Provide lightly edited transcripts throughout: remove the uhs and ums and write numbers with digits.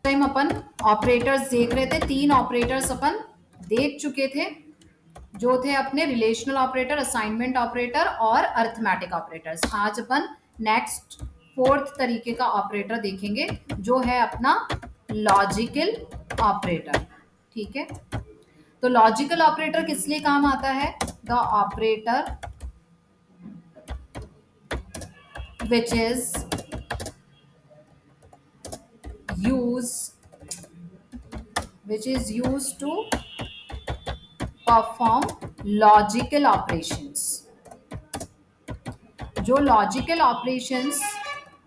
Time अपन operators देख रहे थे, 3 ऑपरेटर्स अपन देख चुके थे, जो थे अपने रिलेशनल ऑपरेटर, असाइनमेंट ऑपरेटर और अर्थमेटिक ऑपरेटर्स। आज अपन नेक्स्ट 4th तरीके का ऑपरेटर देखेंगे, जो है अपना लॉजिकल ऑपरेटर। ठीक है, तो लॉजिकल ऑपरेटर किस लिए काम आता है? The operator which is used to perform logical operations। जो लॉजिकल ऑपरेशंस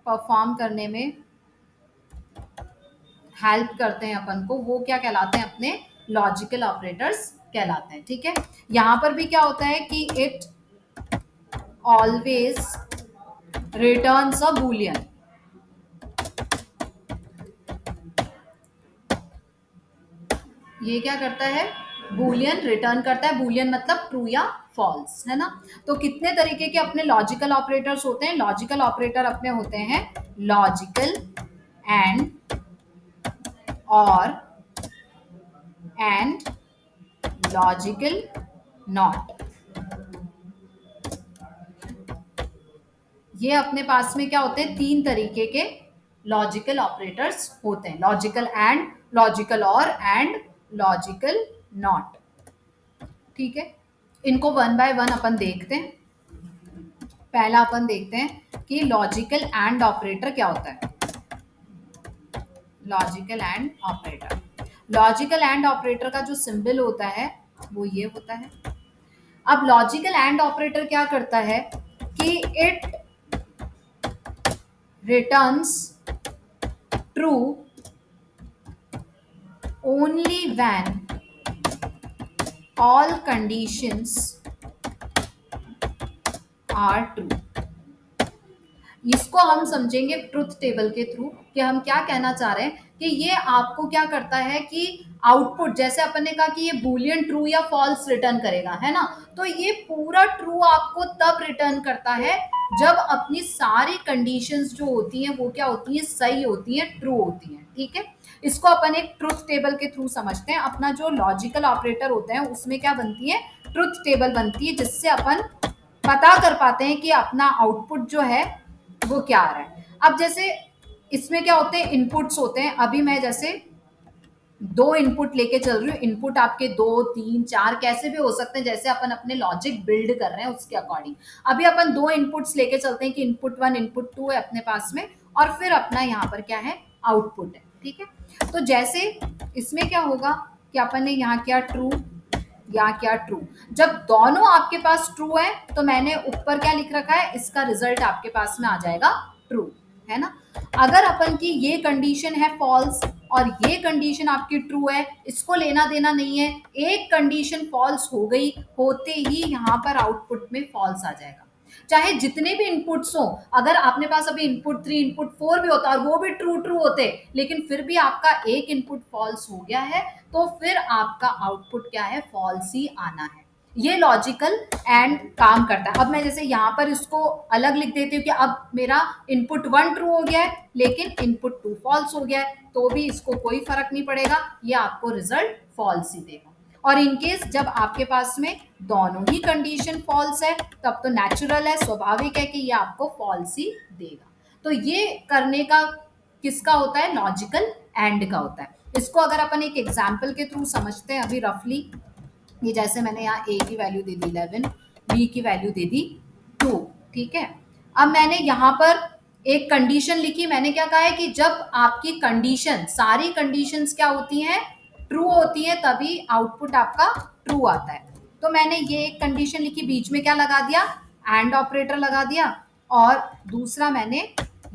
परफॉर्म करने में हेल्प करते हैं अपन को, वो क्या कहलाते हैं? अपने लॉजिकल ऑपरेटर्स कहलाते हैं। ठीक है, यहां पर भी क्या होता है कि it always returns a Boolean. ये क्या करता है? बूलियन रिटर्न करता है। बूलियन मतलब ट्रू या फॉल्स, है ना। तो कितने तरीके के अपने लॉजिकल ऑपरेटर्स होते हैं? लॉजिकल ऑपरेटर अपने होते हैं लॉजिकल एंड, और एंड लॉजिकल नॉट। ये अपने पास में क्या होते हैं? 3 तरीके के लॉजिकल ऑपरेटर्स होते हैं, लॉजिकल एंड, लॉजिकल और एंड लॉजिकल नॉट। ठीक है, इनको वन बाय वन अपन देखते हैं। पहला अपन देखते हैं कि लॉजिकल एंड ऑपरेटर क्या होता है। Logical and operator, logical and operator का जो सिंबल होता है वो ये होता है। अब लॉजिकल एंड ऑपरेटर क्या करता है कि it returns true only when all conditions are true. इसको हम समझेंगे ट्रुथ टेबल के थ्रू कि हम क्या कहना चाह रहे हैं कि ये आपको क्या करता है कि आउटपुट, जैसे अपन ने कहा कि ये बूलियन ट्रू या फॉल्स रिटर्न करेगा, है ना। तो ये पूरा ट्रू आपको तब रिटर्न करता है जब अपनी सारी कंडीशंस जो होती हैं वो क्या होती हैं? सही होती हैं, ट्रू होती हैं। ठीक है, इसको अपन एक ट्रुथ टेबल के थ्रू समझते हैं। अपना जो लॉजिकल ऑपरेटर होते हैं उसमें क्या बनती है? ट्रुथ टेबल बनती है, जिससे अपन पता कर पाते हैं कि अपना आउटपुट जो है वो क्या आ रहा है। अब जैसे इसमें क्या होते हैं? इनपुट्स होते हैं। अभी मैं जैसे 2 इनपुट लेके चल रही हूँ, इनपुट आपके 2, 3, 4 कैसे भी हो सकते हैं, जैसे अपन अपने लॉजिक बिल्ड कर रहे हैं उसके अकॉर्डिंग। अभी अपन 2 इनपुट्स लेके चलते हैं कि इनपुट 1, इनपुट 2 है अपने पास में, और फिर अपना यहाँ पर क्या है? आउटपुट है। ठीक है, तो जैसे इसमें क्या होगा कि अपन ने यहाँ क्या ट्रू या क्या ट्रू। जब दोनों आपके पास ट्रू है तो मैंने ऊपर क्या लिख रखा है? इसका रिजल्ट आपके पास में आ जाएगा ट्रू, है ना। अगर अपन की ये कंडीशन है फॉल्स और ये कंडीशन आपकी ट्रू है, इसको लेना देना नहीं है। एक कंडीशन फॉल्स हो गई, होते ही यहाँ पर आउटपुट में फॉल्स आ जाएगा, चाहे जितने भी इनपुट्स हो। अगर आपने पास अभी इनपुट 3, इनपुट 4 भी होता और वो भी ट्रू ट्रू होते, लेकिन फिर भी आपका एक इनपुट फॉल्स हो गया है, तो फिर आपका आउटपुट क्या है? फॉल्स ही आना है। ये लॉजिकल एंड काम करता है। अब मैं जैसे यहाँ पर इसको अलग लिख देती हूँ कि अब मेरा इनपुट 1 ट्रू हो गया है लेकिन इनपुट 2 फॉल्स हो गया है, तो भी इसको कोई फर्क नहीं पड़ेगा, ये आपको रिजल्ट फॉल्स ही देगा। और इनकेस जब आपके पास में दोनों ही कंडीशन फॉल्स है, तब तो नेचुरल है, स्वाभाविक है कि ये आपको फॉल्स ही देगा। तो ये करने का किसका होता है? लॉजिकल एंड का होता है। इसको अगर अपन एक एग्जाम्पल के थ्रू समझते हैं अभी रफली, ये जैसे मैंने यहाँ a की वैल्यू दे दी 11, b की वैल्यू दे दी 2। ठीक है, अब मैंने यहाँ पर एक कंडीशन लिखी। मैंने क्या कहा है कि जब आपकी कंडीशन, सारी कंडीशंस क्या होती हैं? ट्रू होती है, तभी आउटपुट आपका ट्रू आता है। तो मैंने ये एक कंडीशन लिखी, बीच में क्या लगा दिया? एंड ऑपरेटर लगा दिया, और दूसरा मैंने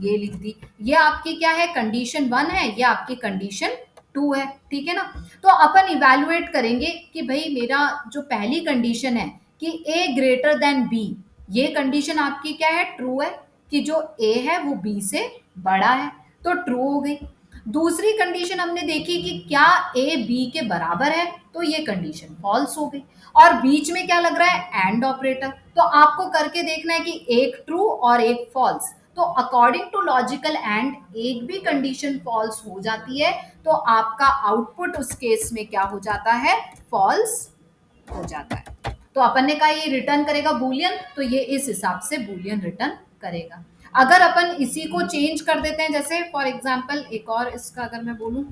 ये लिख दी। ये आपकी क्या है? कंडीशन 1 है, ये आपकी कंडीशन 2 है। ठीक है ना। तो अपन इवैल्यूएट करेंगे कि भाई मेरा जो पहली कंडीशन है कि a ग्रेटर देन b, ये कंडीशन आपकी क्या है? ट्रू है, कि जो a है वो b से बड़ा है, तो ट्रू हो गई। दूसरी कंडीशन हमने देखी कि क्या a b के बराबर है, तो ये कंडीशन फॉल्स हो गई। और बीच में क्या लग रहा है? And operator. तो आपको करके देखना है कि एक ट्रू और एक फॉल्स, तो अकॉर्डिंग टू लॉजिकल एंड एक भी कंडीशन फॉल्स हो जाती है तो आपका आउटपुट उस केस में क्या हो जाता है, फॉल्स हो जाता है। तो अपन ने कहा ये रिटर्न करेगा बूलियन, तो ये इस हिसाब से बूलियन रिटर्न करेगा। अगर अपन इसी को चेंज कर देते हैं, जैसे फॉर एग्जांपल एक और इसका अगर मैं बोलूं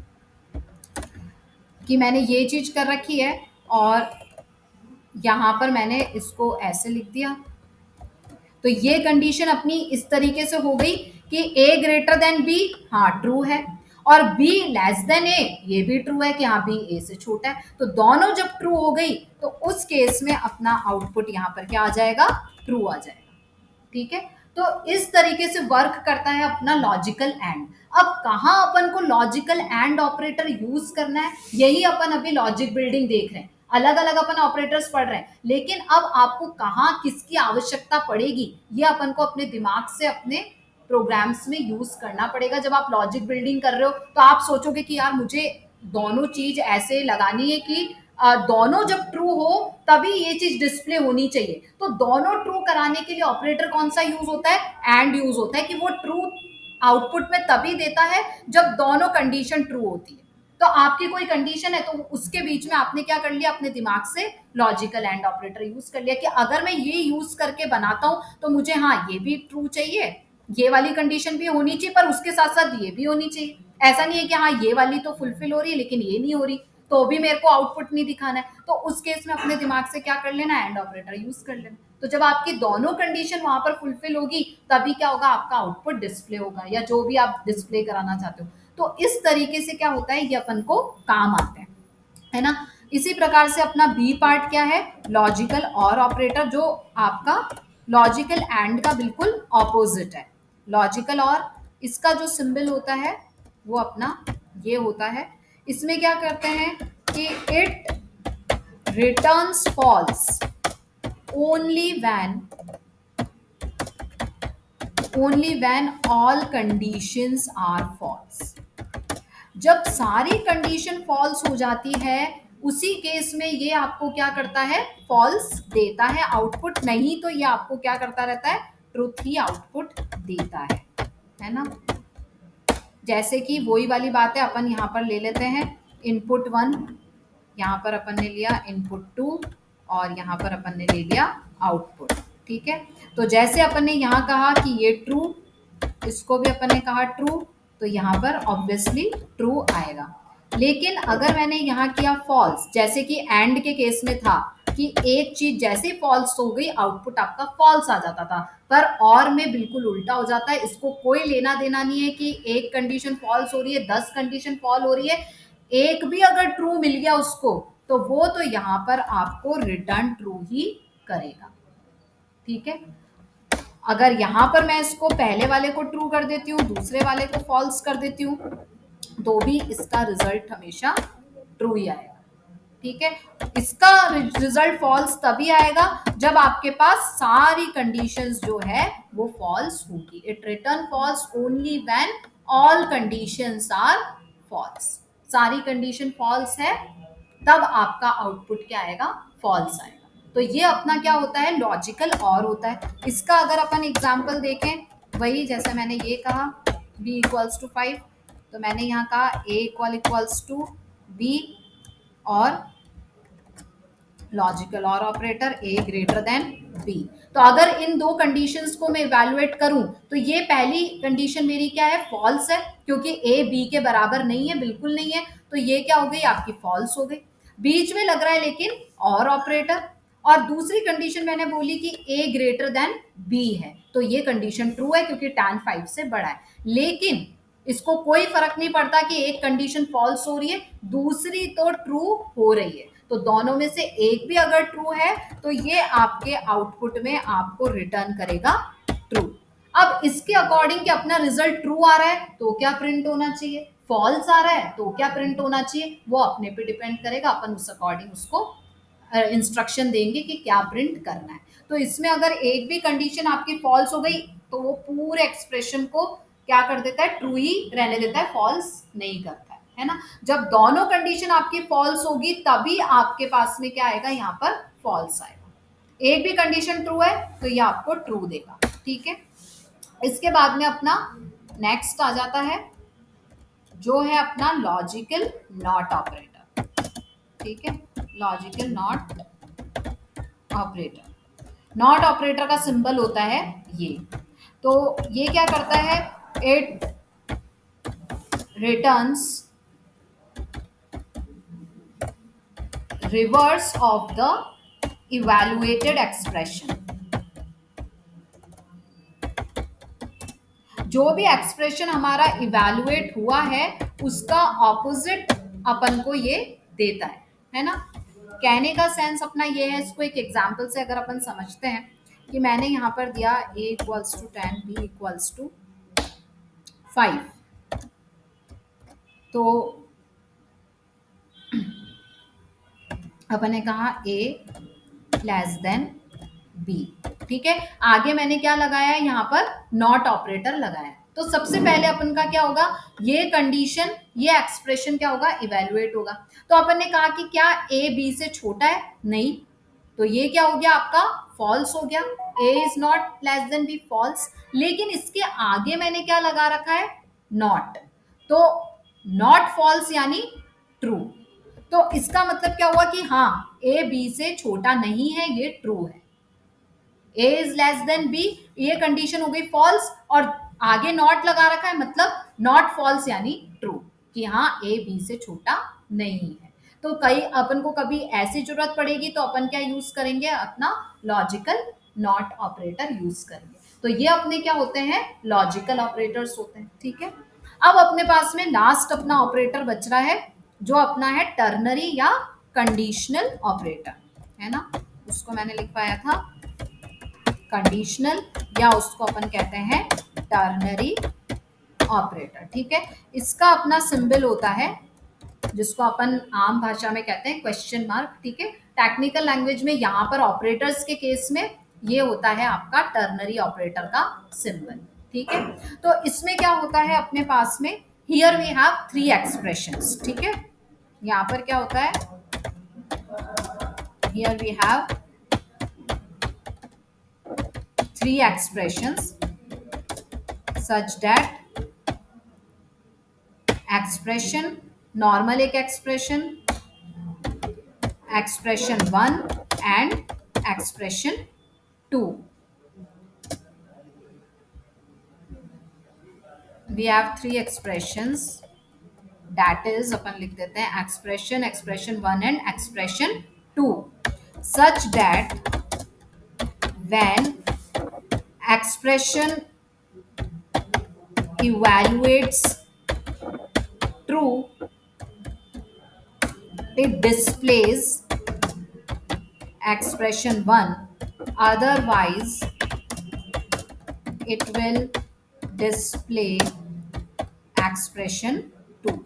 कि मैंने ये चीज कर रखी है और यहां पर मैंने इसको ऐसे लिख दिया, तो ये कंडीशन अपनी इस तरीके से हो गई कि a ग्रेटर देन b, हाँ ट्रू है, और b लेस देन a, ये भी ट्रू है कि हाँ b a से छोटा है। तो दोनों जब ट्रू हो गई तो उस केस में अपना आउटपुट यहाँ पर क्या आ जाएगा, ट्रू आ जाएगा। ठीक है, तो इस तरीके से वर्क करता है अपना लॉजिकल एंड। अब कहाँ अपन को लॉजिकल एंड ऑपरेटर यूज करना है, यही अपन अभी लॉजिक बिल्डिंग देख रहे हैं। अलग अलग अपन ऑपरेटर्स पढ़ रहे हैं, लेकिन अब आपको कहाँ किसकी आवश्यकता पड़ेगी ये अपन को अपने दिमाग से अपने प्रोग्राम्स में यूज करना पड़ेगा। जब आप लॉजिक बिल्डिंग कर रहे हो तो आप सोचोगे कि यार मुझे दोनों चीज ऐसे लगानी है कि दोनों जब ट्रू हो तभी ये चीज डिस्प्ले होनी चाहिए। तो दोनों ट्रू कराने के लिए ऑपरेटर कौन सा यूज होता है, एंड यूज होता है, कि वो ट्रू आउटपुट में तभी देता है जब दोनों कंडीशन ट्रू होती है। तो आपकी कोई कंडीशन है तो उसके बीच में आपने क्या कर लिया, अपने दिमाग से लॉजिकल एंड ऑपरेटर यूज कर लिया कि अगर मैं ये यूज करके बनाता हूं तो मुझे हाँ ये भी ट्रू चाहिए, ये वाली कंडीशन भी होनी चाहिए, पर उसके साथ साथ ये भी होनी चाहिए। ऐसा नहीं है कि हाँ ये वाली तो फुलफिल हो रही है लेकिन ये नहीं हो रही, तो भी मेरे को आउटपुट नहीं दिखाना है। तो उस केस में अपने दिमाग से क्या कर लेना, एंड ऑपरेटर यूज कर लेना। तो जब आपकी दोनों कंडीशन वहां पर फुलफिल होगी तभी क्या होगा, आपका आउटपुट डिस्प्ले होगा, या जो भी आप डिस्प्ले कराना चाहते हो। तो इस तरीके से क्या होता है, ये अपन को काम आता है ना। इसी प्रकार से अपना बी पार्ट क्या है, लॉजिकल और ऑपरेटर, जो आपका लॉजिकल एंड का बिल्कुल ऑपोजिट है। लॉजिकल और, इसका जो सिंबल होता है वो अपना ये होता है। इसमें क्या करते हैं कि it returns false only when all conditions are false. जब सारी कंडीशन फॉल्स हो जाती है उसी केस में ये आपको क्या करता है, फॉल्स देता है आउटपुट, नहीं तो ये आपको क्या करता रहता है, ट्रूथ ही आउटपुट देता है ना। जैसे कि वही वाली बात है, अपन यहाँ पर ले लेते हैं इनपुट 1, यहाँ पर अपन ने लिया इनपुट 2 और यहाँ पर अपन ने ले लिया आउटपुट। ठीक है, तो जैसे अपन ने यहाँ कहा कि ये ट्रू, इसको भी अपन ने कहा ट्रू, तो यहाँ पर ऑब्वियसली ट्रू आएगा। लेकिन अगर मैंने यहाँ किया फॉल्स, जैसे कि एंड के केस में था कि एक चीज जैसे ही फॉल्स हो गई आउटपुट आपका फॉल्स आ जाता था, पर और में बिल्कुल उल्टा हो जाता है। इसको कोई लेना देना नहीं है कि एक कंडीशन फॉल्स हो रही है 10 कंडीशन फॉल हो रही है, एक भी अगर ट्रू मिल गया उसको तो वो तो यहाँ पर आपको रिटर्न ट्रू ही करेगा। ठीक है, अगर यहां पर मैं इसको पहले वाले को ट्रू कर देती हूँ दूसरे वाले को फॉल्स कर देती हूँ तो भी इसका रिजल्ट हमेशा ट्रू ही आएगा। ठीक है, इसका रिजल्ट फॉल्स तभी आएगा जब आपके पास सारी कंडीशंस जो है वो फॉल्स होगी। It return false only when all conditions are false. सारी कंडीशन फॉल्स है तब आपका आउटपुट क्या आएगा, फॉल्स आएगा। तो ये अपना क्या होता है, लॉजिकल और होता है। इसका अगर अपन एग्जांपल देखें, वही जैसे मैंने ये कहा b इक्वल्स टू 5, तो मैंने यहाँ कहा a इक्वल्स टू b और लॉजिकल और operator a greater than b। तो अगर इन दो कंडीशंस को मैं इवैल्यूएट करूं तो ये पहली कंडीशन मेरी क्या है, फॉल्स है, क्योंकि a b के बराबर नहीं है, बिल्कुल नहीं है, तो ये क्या हो गई, आपकी फॉल्स हो गई। बीच में लग रहा है लेकिन और ऑपरेटर, और दूसरी कंडीशन मैंने बोली कि a ग्रेटर देन b है, तो ये कंडीशन ट्रू है क्योंकि tan 5 से बड़ा है। लेकिन इसको कोई फर्क नहीं पड़ता कि एक कंडीशन फॉल्स हो रही है दूसरी तो ट्रू हो रही है, तो दोनों में से एक भी अगर ट्रू है तो ये आपके आउटपुट में आपको रिटर्न करेगा ट्रू। अब इसके अकॉर्डिंग कि अपना रिजल्ट ट्रू आ रहा है तो क्या प्रिंट होना चाहिए, फॉल्स आ रहा है तो क्या प्रिंट होना चाहिए, वो अपने पे डिपेंड करेगा। अपन उस अकॉर्डिंग उसको इंस्ट्रक्शन देंगे कि क्या प्रिंट करना है। तो इसमें अगर एक भी कंडीशन आपकी फॉल्स हो गई तो वो पूरे एक्सप्रेशन को क्या कर देता है, ट्रू ही रहने देता है, फॉल्स नहीं करता है ना। जब दोनों कंडीशन आपकी फॉल्स होगी तभी आपके पास में क्या आएगा, यहाँ पर फॉल्स आएगा। एक भी कंडीशन ट्रू है तो ये आपको ट्रू देगा। ठीक है, इसके बाद में अपना नेक्स्ट आ जाता है जो है अपना लॉजिकल नॉट ऑपरेटर। ठीक है, logical not operator. Not operator का सिंबल होता है ये। तो ये क्या करता है, it returns reverse of the evaluated expression. जो भी एक्सप्रेशन हमारा इवैल्यूएट हुआ है उसका ऑपोजिट अपन को ये देता है ना। कहने का सेंस अपना ये है, इसको एक एग्जांपल से अगर अपन समझते हैं कि मैंने यहाँ पर दिया a equals to 10, b equals to 5। तो अपन ने कहा a लेस देन b। ठीक है, आगे मैंने क्या लगाया है, यहाँ पर नॉट ऑपरेटर लगाया है। तो सबसे पहले अपन का क्या होगा, ये कंडीशन, ये एक्सप्रेशन क्या होगा, इवेल्युएट होगा। तो अपन ने कहा कि क्या a b से छोटा है, नहीं, तो ये क्या हो गया आपका, फॉल्स हो गया। a is not less than b, false. लेकिन इसके आगे मैंने क्या लगा रखा है, नॉट। तो नॉट फॉल्स यानी ट्रू। तो इसका मतलब क्या हुआ कि हाँ, a b से छोटा नहीं है, ये ट्रू है। a is less than b, ये कंडीशन हो गई फॉल्स, और आगे नॉट लगा रखा है, मतलब नॉट फॉल्स यानी ट्रू, कि हाँ a b से छोटा नहीं है। तो कई अपन को कभी ऐसी जरूरत पड़ेगी तो अपन क्या यूज करेंगे, अपना लॉजिकल नॉट ऑपरेटर यूज करेंगे। तो ये अपने क्या होते हैं, लॉजिकल ऑपरेटर्स होते हैं। ठीक है, अब अपने पास में लास्ट अपना ऑपरेटर बच रहा है जो अपना है टर्नरी या कंडीशनल ऑपरेटर, है ना। उसको मैंने लिख पाया था कंडीशनल, या उसको अपन कहते हैं टर्नरी ऑपरेटर। ठीक है, इसका अपना सिंबल होता है जिसको अपन आम भाषा में कहते हैं क्वेश्चन मार्क। ठीक है, टेक्निकल लैंग्वेज में यहाँ पर ऑपरेटर्स के केस में ये होता है आपका टर्नरी ऑपरेटर का सिंबल। ठीक है, तो इसमें क्या होता है अपने पास में, हियर वी हैव 3 एक्सप्रेशंस। ठीक है, यहाँ पर क्या होता है, here we have 3 expressions such that expression normal एक expression, expression 1 and expression 2। we have 3 expressions, that is अपन लिख देते हैं expression, expression 1 and expression 2, such that when expression evaluates true, it displays expression 1, otherwise it will display expression 2।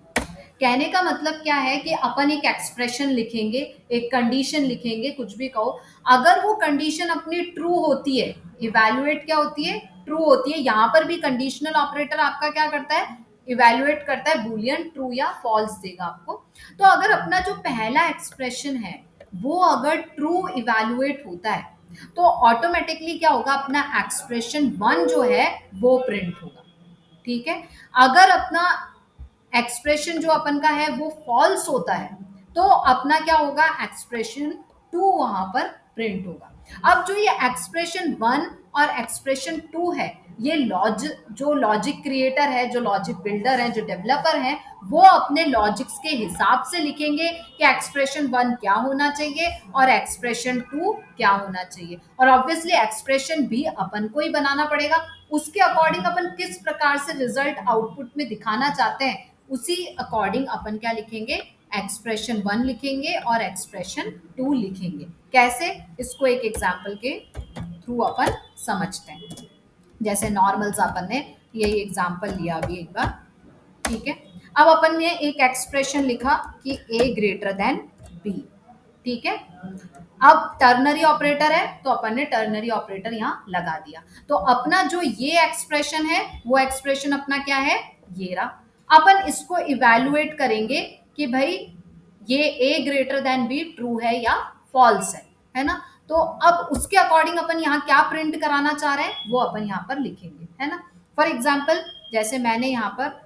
कहने का मतलब क्या है कि अपन एक एक्सप्रेशन लिखेंगे, एक कंडीशन लिखेंगे, कुछ भी कहो, अगर वो कंडीशन अपनी ट्रू होती है, इवैल्यूएट क्या होती है, ट्रू होती है। यहाँ पर भी कंडीशनल ऑपरेटर आपका क्या करता है, इवैल्यूएट करता है, बूलियन ट्रू या फॉल्स देगा आपको। तो अगर अपना जो पहला एक्सप्रेशन है वो अगर ट्रू इवैल्यूएट होता है तो ऑटोमेटिकली क्या होगा, अपना एक्सप्रेशन 1 जो है वो प्रिंट होगा। ठीक है, अगर अपना एक्सप्रेशन जो अपन का है वो फॉल्स होता है तो अपना क्या होगा, एक्सप्रेशन 2 वहां पर प्रिंट होगा। अब जो ये एक्सप्रेशन 1 और एक्सप्रेशन 2 है, ये जो लॉजिक क्रिएटर है, जो लॉजिक बिल्डर है, जो डेवलपर है, वो अपने लॉजिक्स के हिसाब से लिखेंगे कि एक्सप्रेशन 1 क्या होना चाहिए और एक्सप्रेशन 2 क्या होना चाहिए। और ऑब्वियसली एक्सप्रेशन भी अपन को ही बनाना पड़ेगा, उसके अकॉर्डिंग अपन किस प्रकार से रिजल्ट आउटपुट में दिखाना चाहते हैं उसी अकॉर्डिंग अपन क्या लिखेंगे, एक्सप्रेशन 1 लिखेंगे और एक्सप्रेशन 2 लिखेंगे। कैसे, इसको एक एग्जाम्पल के थ्रू अपन समझते हैं। जैसे नॉर्मल्स अपन ने यही एग्जाम्पल लिया अभी एक बार। ठीक है, अब अपन ने एक एक्सप्रेशन लिखा कि a ग्रेटर देन b। ठीक है, अब टर्नरी ऑपरेटर है तो अपन ने टर्नरी ऑपरेटर यहाँ लगा दिया। तो अपना जो ये एक्सप्रेशन है वो एक्सप्रेशन अपना क्या है, ये रहा। अपन इसको इवैल्यूएट करेंगे कि भाई ये a greater than b true है या फॉल्स है ना। तो अब उसके अकॉर्डिंग अपन यहाँ क्या प्रिंट कराना चाह रहे हैं वो अपन यहाँ पर लिखेंगे, है ना। फॉर एग्जाम्पल जैसे मैंने यहाँ पर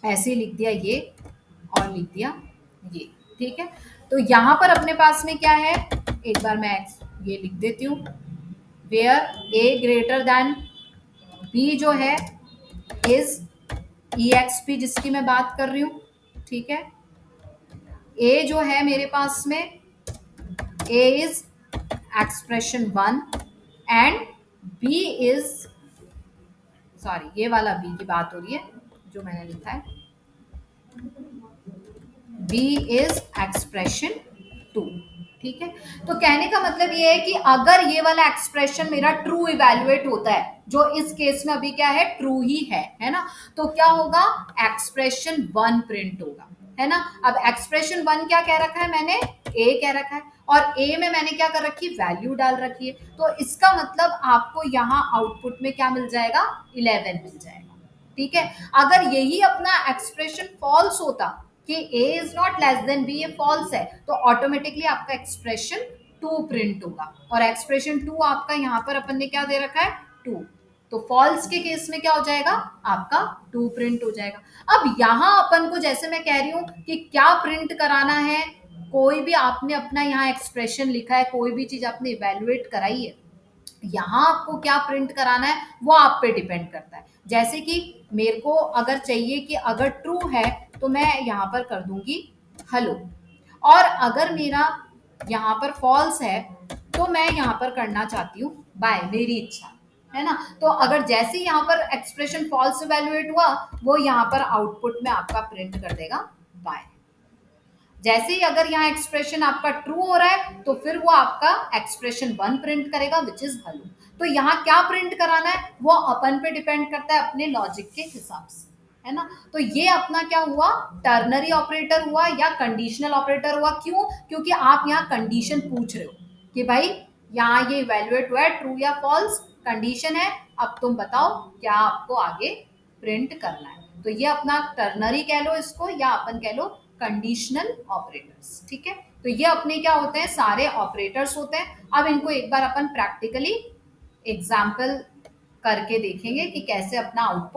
ऐसे लिख दिया ये और लिख दिया ये, ठीक है। तो यहाँ पर अपने पास में क्या है, एक बार मैं ये लिख देती हूँ, where A greater than B जो है इज EXP जिसकी मैं बात कर रही हूँ, ठीक है। ए जो है मेरे पास में A is expression 1 and B is, sorry ये वाला बी की बात हो रही है जो मैंने लिखा है, बी इज एक्सप्रेशन 2, ठीक है। तो कहने का मतलब ये है कि अगर ये वाला एक्सप्रेशन मेरा ट्रू इवेल्युएट होता है, जो इस केस में अभी क्या है ट्रू ही है ना, तो क्या होगा एक्सप्रेशन 1 प्रिंट होगा, है ना। अब एक्सप्रेशन 1 क्या कह रखा है मैंने, ए कह रखा है, और ए में मैंने क्या कर रखी वैल्यू डाल रखी है, तो इसका मतलब आपको यहाँ आउटपुट में क्या मिल जाएगा 11 मिल जाएगा, ठीक है। अगर यही अपना एक्सप्रेशन फॉल्स होता कि a is not less than b, ये फॉल्स है, तो ऑटोमेटिकली आपका एक्सप्रेशन 2 प्रिंट होगा, और एक्सप्रेशन 2 आपका यहाँ पर अपन ने क्या दे रखा है 2, तो फॉल्स के केस में क्या हो जाएगा आपका 2 प्रिंट हो जाएगा। अब यहाँ अपन को जैसे मैं कह रही हूँ कि क्या प्रिंट कराना है, कोई भी आपने अपना यहाँ एक्सप्रेशन लिखा है, कोई भी चीज आपने इवेल्युएट कराई है, यहाँ आपको क्या प्रिंट कराना है वो आप पे डिपेंड करता है। जैसे कि मेरे को अगर चाहिए कि अगर ट्रू है तो मैं यहाँ पर कर दूंगी हेलो, और अगर मेरा यहाँ पर फॉल्स है तो मैं यहाँ पर करना चाहती हूँ बाय, मेरी इच्छा, है ना। तो अगर जैसे ही यहाँ पर एक्सप्रेशन फॉल्स इवेल्युएट हुआ, वो यहाँ पर आउटपुट में आपका प्रिंट कर देगा बाय। जैसे ही अगर यहाँ एक्सप्रेशन आपका ट्रू हो रहा है तो फिर वो आपका एक्सप्रेशन 1 प्रिंट करेगा विच इज हेलो। तो यहाँ क्या प्रिंट कराना है वो अपन पे डिपेंड करता है अपने लॉजिक के हिसाब से, है ना। तो ये अपना क्या हुआ टर्नरी ऑपरेटर हुआ या कंडीशनल ऑपरेटर हुआ, क्यों, क्योंकि आप यहाँ कंडीशन पूछ रहे हो कि भाई यहाँ ये इवेल्युएट हुआ है ट्रू या फॉल्स, कंडीशन है, अब तुम बताओ क्या आपको आगे प्रिंट करना है। तो ये अपना टर्नरी कह लो इसको, या अपन कह लो कंडीशनल ऑपरेटर्स, ठीक है। तो ये अपने क्या होते हैं सारे ऑपरेटर्स होते हैं। अब इनको एक बार अपन प्रैक्टिकली एग्जाम्पल करके देखेंगे कि कैसे अपना आउटपुट